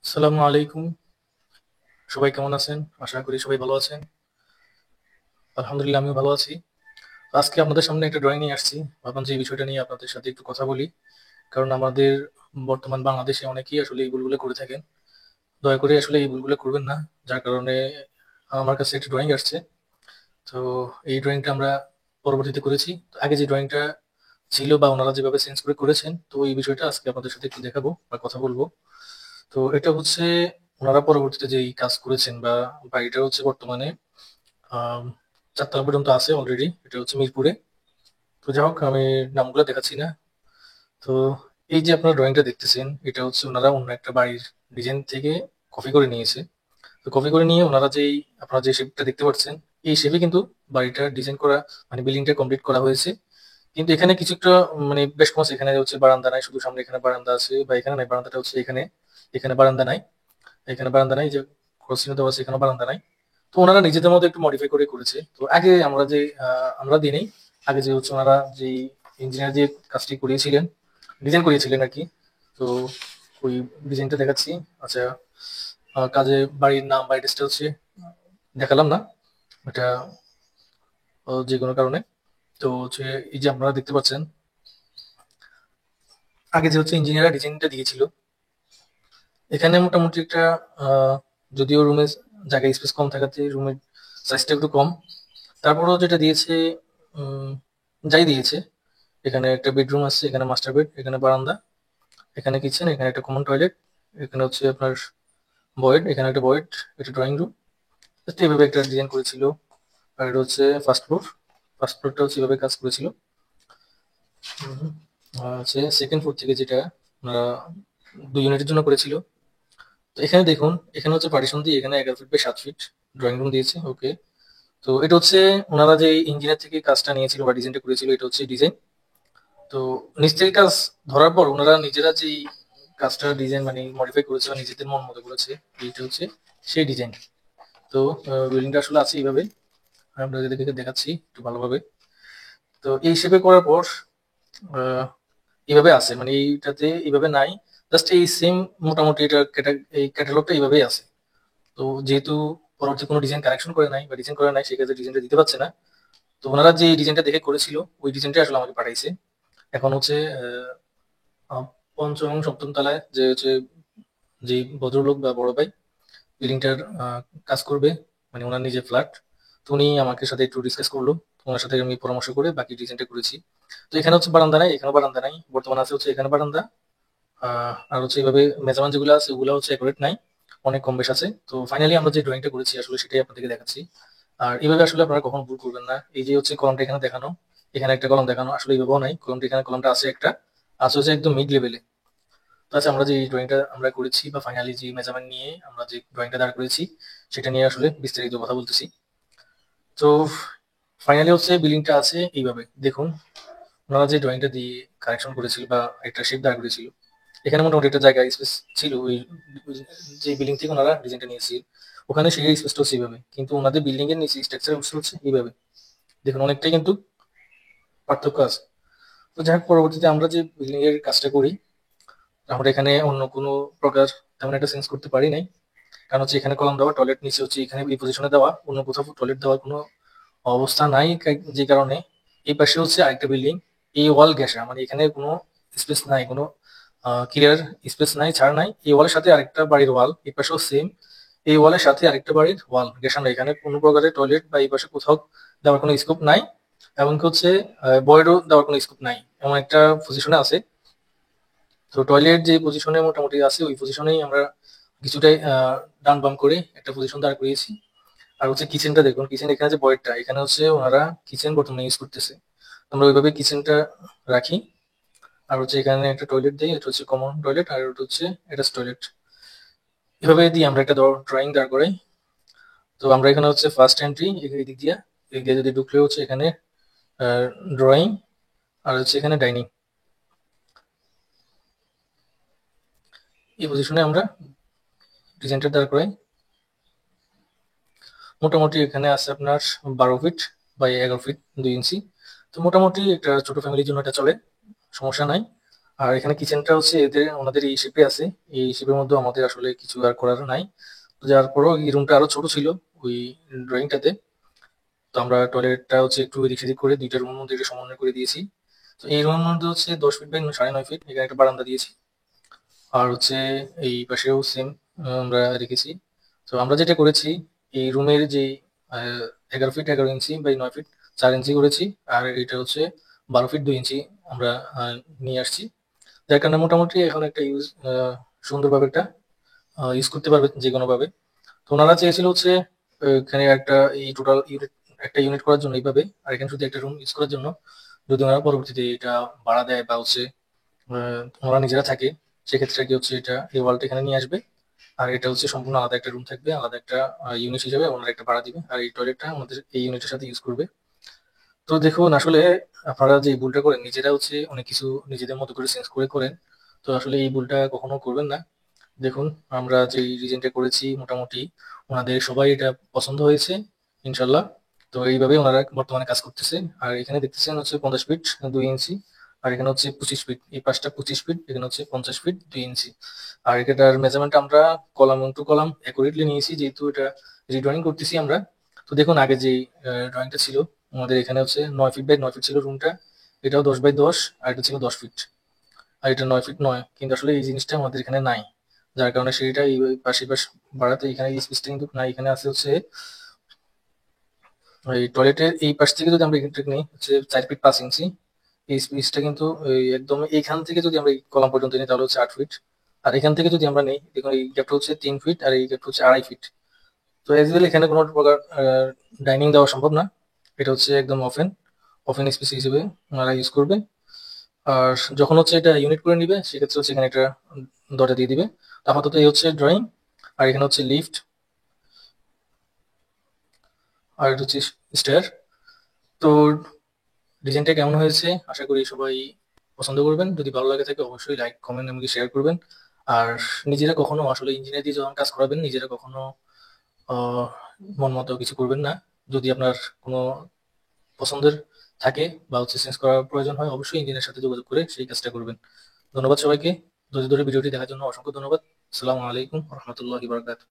আসসালামু আলাইকুম। সবাই কেমন আছেন? আশা করি সবাই ভালো আছেন। আলহামদুলিল্লাহ আমিও ভালো আছি। আজকে আপনাদের সামনে একটা ড্রয়িং নিয়ে আসছি। ভাবলাম যে এই বিষয়টা নিয়ে আপনাদের সাথে একটু কথা বলি। কারণ আমাদের বর্তমান বাংলাদেশে অনেকেই আসলে এই ভুলগুলো করে থাকেন। দয়া করে আসলে এই ভুলগুলো করবেন না। যার কারণে আমার কাছে একটা ড্রয়িং আসছে। তো এই ড্রয়িংটা আমরা পরবর্তীতে করেছি। তো আগে যে ড্রয়িংটা ছিল বা ওনারা যেভাবে চেঞ্জ করে করেছেন, তো এই বিষয়টা আজকে আপনাদের সাথে একটু দেখাবো বা কথা বলবো। তো এটা হচ্ছে ওনারা পরবর্তীতে যেই কাজ করেছেন বা বাড়িটা হচ্ছে বর্তমানে আম ৪ তলা পর্যন্ত আছে অলরেডি। এটা হচ্ছে মিরপুরে। তো যাই হোক আমি নামগুলো দেখাচ্ছি না। তো এই যে আপনারা ড্রয়িংটা দেখতেছেন, এটা হচ্ছে ওনারা অন্য একটা বাড়ির ডিজাইন থেকে কপি করে নিয়েছে। তো কপি করে নিয়ে ওনারা যেই আপনারা যে শেপটা দেখতে পাচ্ছেন, এই শেপে কিন্তু বাড়িটা ডিজাইন করা মানে বিল্ডিংটা কমপ্লিট করা হয়েছে। কিন্তু এখানে কিছু একটা মানে বেশ কমছে। এখানে হচ্ছে বারান্দা নাই, শুধু সামনে এখানে বারান্দা আছে বা এখানে নাই, বারান্দাটা হচ্ছে এখানে। এখানে বারান্দা নাই, এখানে বারান্দা নাই, এই যে ক্রস চিহ্ন দেওয়া আছে এখানে বারান্দা নাই। তো ওনারা নিজেদের মতো একটু মডিফাই করে করেছে। তো আগে আমরা যে আমরা দিনেই আগে যে হচ্ছে ওনারা যে ইঞ্জিনিয়ার যে কাজটি করিয়েছিলেন, ডিজাইন করিয়েছিলেন আর কি। তো ওই ডিজাইনটা দেখাচ্ছি। আচ্ছা, কাজে বাড়ির নাম বা অ্যাড্রেসটা হচ্ছে দেখালাম না, এটা যে কোনো কারণে। তো হচ্ছে এই যে আপনারা দেখতে পাচ্ছেন, আগে যে হচ্ছে ইঞ্জিনিয়াররা ডিজাইনটা দিয়েছিল, এখানে মোটামুটি একটা আহ, যদিও রুমের জায়গা স্পেস কম থাকাতে রুমের সাইজটা একটু কম, তারপরেও যেটা দিয়েছে উম, যাই দিয়েছে, এখানে একটা বেডরুম আছে, এখানে মাস্টার বেড, এখানে বারান্দা, এখানে কিচেন, এখানে একটা কমন টয়লেট, এখানে হচ্ছে আপনার বয়েড, এখানে একটা বয়েড, একটা ড্রয়িং রুম। জাস্ট এইভাবে একটা ডিজাইন করেছিল। আর এটা হচ্ছে ফার্স্ট ফ্লোর। ফার্স্ট ফ্লোরটা হচ্ছে এভাবে কাজ করেছিল। আর হচ্ছে সেকেন্ড ফ্লোর থেকে যেটা ওনারা 2 ইউনিটের জন্য করেছিল। তো এখানে দেখুন, এখানে হচ্ছে পার্টিশন দিয়ে এখানে 11 feet by 7 feet drawing room দিয়েছে। ওকে। তো এটা হচ্ছে ওনারা যে ইঞ্জিনিয়ার থেকে কাজটা নিয়েছিল বা ডিজাইনটা করেছিল, এটা হচ্ছে ডিজাইন। তো নিচ থেকে কাজ ধরার পর ওনারা নিজেরা যে কাজটা ডিজাইন মানে মডিফাই করেছে বা নিজেদের মন মতো করেছে, এইটা হচ্ছে সেই ডিজাইন। তো বিল্ডিংটা আসলে আছে এইভাবে। আমি আপনাদেরকে দেখাচ্ছি একটু ভালোভাবে। তো এই শেপে করার পর আহ, এইভাবে আছে, মানে এইটাতে এইভাবে নাই। জাস্ট এই সেম মোটামুটি এটা এই ক্যাটালগটা এইভাবেই আছে। তো যেহেতু পরবর্তী কোনো ডিজাইন কারেকশন করে নাই বা ডিজাইন করে নাই, সেক্ষেত্রে ডিজাইনটা দিতে পারছে না। তো ওনারা যে ডিজাইনটা দেখে করেছিল, ওই ডিজাইনটা আসলে আমাকে পাঠাইছে। এখন হচ্ছে আহ, পঞ্চম এবং সপ্তম তলায় যে হচ্ছে যে ভদ্রলোক বা বড় ভাই বিল্ডিংটার কাজ করবে, মানে ওনার নিজের ফ্ল্যাট। তো উনি আমাকে সাথে একটু ডিসকাস করলো। তো ওনার সাথে আমি পরামর্শ করে বাকি ডিজাইনটা করেছি। তো এখানে হচ্ছে বারান্দা নাই, এখানে বারান্দা নাই, বর্তমানে আছে হচ্ছে এখানে বারান্দা। আর হচ্ছে এইভাবে মেজারমেন্ট যেগুলো আছে ওগুলো হচ্ছে একুরেট নাই, অনেক কম বেশ আছে। তো ফাইনালি আমরা যে ড্রয়িংটা করেছি আসলে সেটাই আপনাদেরকে দেখাচ্ছি। আর এইভাবে আসলে আপনারা কখন ভুল করবেন না। এই যে হচ্ছে কলমটা এখানে দেখানো, এখানে একটা কলম দেখানো, আসলে এইভাবেও নাই কলমটা, এখানে কলমটা আছে একটা, আছে হচ্ছে একদম মিড লেভেলে। তো আচ্ছা, আমরা যে ড্রয়িংটা আমরা করেছি বা ফাইনালি যে মেজারমেন্ট নিয়ে আমরা যে ড্রয়িংটা দাঁড় করেছি, সেটা নিয়ে আসলে বিস্তারিত কথা বলতেছি। তো ফাইনালি হচ্ছে বিল্ডিংটা আছে এইভাবে দেখুন। ওনারা যে ড্রয়িংটা দিয়ে কারেকশন করেছিল বা একটা শেপ দাঁড় করেছিল, এখানে মোটামুটি একটা জায়গা স্পেস ছিল। ওই ওই যে বিল্ডিং থেকে ওনারা ডিজাইনটা নিয়েছিল, ওখানে সেই স্পেসটা হচ্ছে এইভাবে, কিন্তু ওনাদের বিল্ডিং এর নিচে স্ট্রাকচার হচ্ছে এইভাবে। দেখুন অনেকটাই কিন্তু পার্থক্য আছে। তো যাই হোক, পরবর্তীতে আমরা যে বিল্ডিং এর কাজটা করি, আমরা এখানে অন্য কোনো প্রকার তেমন একটা চেঞ্জ করতে পারি নাই। কারণ হচ্ছে এখানে কলাম দেওয়া, টয়লেট নিচে হচ্ছে এখানে এই পজিশনে দেওয়া, অন্য কোথাও টয়লেট দেওয়ার কোনো অবস্থা নাই। যে কারণে এই পাশে হচ্ছে আরেকটা বিল্ডিং, এই ওয়াল ঘেঁষা, মানে এখানে কোনো স্পেস নাই, কোনো ক্লিয়ার স্পেস নাই, ছাড় নাই। এই ওয়ালের সাথে আরেকটা বাড়ির ওয়াল, এই পাশেও সেম, এই ওয়ালের সাথে আরেকটা বাড়ির ওয়াল ঘেঁষানো। এখানে কোনো প্রকারের টয়লেট বা এই পাশে কোথাও দেওয়ার কোনো স্কোপ নাই। এমনকি হচ্ছে বয়েডও দেওয়ার কোনো স্কোপ নাই, এমন একটা পজিশনে আছে। তো টয়লেট যে পজিশনে মোটামুটি আছে, ওই পজিশনেই আমরা কিছুটাই ডান বাম করে একটা পজিশন দাঁড় করিয়েছি। আর হচ্ছে কিচেনটা দেখুন, কিচেন এখানে যে বয়েডটা, এখানে হচ্ছে ওনারা কিচেন বর্তমানে ইউজ করতেছে। আমরা ওইভাবে কিচেনটা রাখি। আর হচ্ছে এখানে একটা টয়লেট দিই, এটা হচ্ছে কমন টয়লেট, আর ওটা হচ্ছে অ্যাটাচ টয়লেট। এভাবে দিয়ে আমরা একটা ড্রয়িং দাঁড় করাই। তো আমরা এখানে হচ্ছে ফার্স্ট এন্ট্রি, এই দিক দিয়ে যদি ঢুকলে হচ্ছে এখানে ড্রয়িং, আর হচ্ছে এখানে ডাইনিং। এই পজিশনে আমরা ডিজাইনটা দাঁড় করাই। মোটামুটি এখানে আছে আপনার 12 ফিট বাই 11 ফিট 2 ইঞ্চি। তো মোটামুটি একটা ছোট ফ্যামিলির জন্য এটা চলে, সমস্যা নাই। আর এখানে কিচেনটা হচ্ছে এদের ওনাদের এই শেপে আছে, এই শেপের মধ্যে আমাদের আসলে কিছু আর করার নাই। তো যার পরও এই রুমটা আরো ছোট ছিল ওই ড্রয়িংটাতে। তো আমরা টয়লেটটা হচ্ছে একটু এদিক সেদিক করে দুইটা রুমের মধ্যে একটু সমন্বয় করে দিয়েছি। তো এই রুমের মধ্যে হচ্ছে 10 ফিট বাই 9.5 ফিট, এখানে একটা বারান্দা দিয়েছি। আর হচ্ছে এই পাশেও সেম আমরা রেখেছি। তো আমরা যেটা করেছি, এই রুমের যে 11 ফিট 11 ইঞ্চি বাই 9 ফিট 4 ইঞ্চি করেছি, আর এটা হচ্ছে 12 ফিট 2 ইঞ্চি আমরা নিয়ে আসছি। যার কারণে মোটামুটি এখন একটা সুন্দরভাবে একটা ইউজ করতে পারবে যে কোনো ভাবে। তো ওনারা চেয়েছিল হচ্ছে এখানে একটা এই টোটাল ইউনিট, একটা ইউনিট করার জন্য এইভাবে, আর এখানে শুধু একটা রুম ইউজ করার জন্য। যদি ওনারা পরবর্তীতে এটা ভাড়া দেয় বা হচ্ছে ওনারা নিজেরা থাকে, সেক্ষেত্রে কি হচ্ছে এটা এই ওয়ালটা এখানে নিয়ে আসবে, আর এটা হচ্ছে সম্পূর্ণ আলাদা একটা রুম থাকবে, আলাদা একটা ইউনিট হিসেবে ওনারা একটা ভাড়া দিবে, আর এই টয়লেটটা আমাদের এই ইউনিটের সাথে ইউজ করবে। তো দেখুন আসলে আপনারা যে ভুলটা করেন, নিজেরা হচ্ছে অনেক কিছু নিজেদের মতো করে চেঞ্জ করে করেন। তো আসলে এই ভুলটা কখনো করবেন না। দেখুন আমরা যে ডিজাইনটা করেছি মোটামুটি ওনাদের সবাই এটা পছন্দ হয়েছে ইনশাল্লাহ। তো এইভাবে ওনারা বর্তমানে কাজ করতেছে। আর এখানে দেখতেছেন হচ্ছে 50 ফিট 2 ইঞ্চি, আর এখানে হচ্ছে 25 ফিট, এই পাশটা 25 ফিট, এখানে হচ্ছে 50 ফিট 2 ইঞ্চি। আর এটার মেজারমেন্ট আমরা কলাম টু কলাম অ্যাকুরেটলি নিয়েছি, যেহেতু এটা রিড্রয়িং করতেছি আমরা। তো দেখুন আগে যে ড্রয়িংটা ছিল আমাদের, এখানে হচ্ছে 9 ফিট বাই 9 ফিট ছিল রুমটা, এটাও 10 বাই 10, আর এটা ছিল 10 ফিট, আর এটা 9 ফিট নয়, কিন্তু আসলে এই জিনিসটা আমাদের এখানে নাই। যার কারণে সেইটা এই পাশে পাশ বাড়াতে এখানে এই স্পেসটা কিন্তু নাই, এখানে আছে হচ্ছে এই টয়লেটের এই পাশ থেকে যদি আমরা এখানটা নিই হচ্ছে 4 ফিট 5 ইঞ্চি, এই স্পেসটা কিন্তু একদম এইখান থেকে যদি আমরা এই কলাম পর্যন্ত নিই তাহলে হচ্ছে 8 ফিট। আর এখান থেকে যদি আমরা নেই দেখুন এই গ্যাপটা হচ্ছে 3 ফিট, আর এই গ্যাপটা হচ্ছে 2.5 ফিট। তো এজ ওয়েল এখানে কোনো প্রকার ডাইনিং দেওয়া সম্ভব না, এটা হচ্ছে একদম ওপেন ওপেন স্পেস হিসেবে ওনারা ইউজ করবে। আর যখন হচ্ছে এটা ইউনিট করে নিবে সেক্ষেত্রে হচ্ছে এখানে একটা দরজা দিয়ে দিবে। তো আপাতত এই হচ্ছে ড্রয়িং, আর এখানে হচ্ছে লিফট, আর এটা হচ্ছে স্টেয়ার। তো ডিজাইনটা কেমন হয়েছে আশা করি সবাই পছন্দ করবেন। যদি ভালো লাগে থাকে অবশ্যই লাইক কমেন্ট আমাকে শেয়ার করবেন। আর নিজেরা কখনো আসলে ইঞ্জিনিয়ার দিয়ে যখন কাজ করাবেন নিজেরা কখনো আহ, মন মতো কিছু করবেন না। যদি আপনার কোনো পছন্দের থাকে বা হচ্ছে চেঞ্জ করার প্রয়োজন হয় অবশ্যই ইঞ্জিনিয়ারের সাথে যোগাযোগ করে সেই কাজটা করবেন। ধন্যবাদ সবাইকে, ধৈর্য ধরে ভিডিওটি দেখার জন্য অসংখ্য ধন্যবাদ। আসসালামু আলাইকুম রহমতুল্লাহি বারাকাতুহু।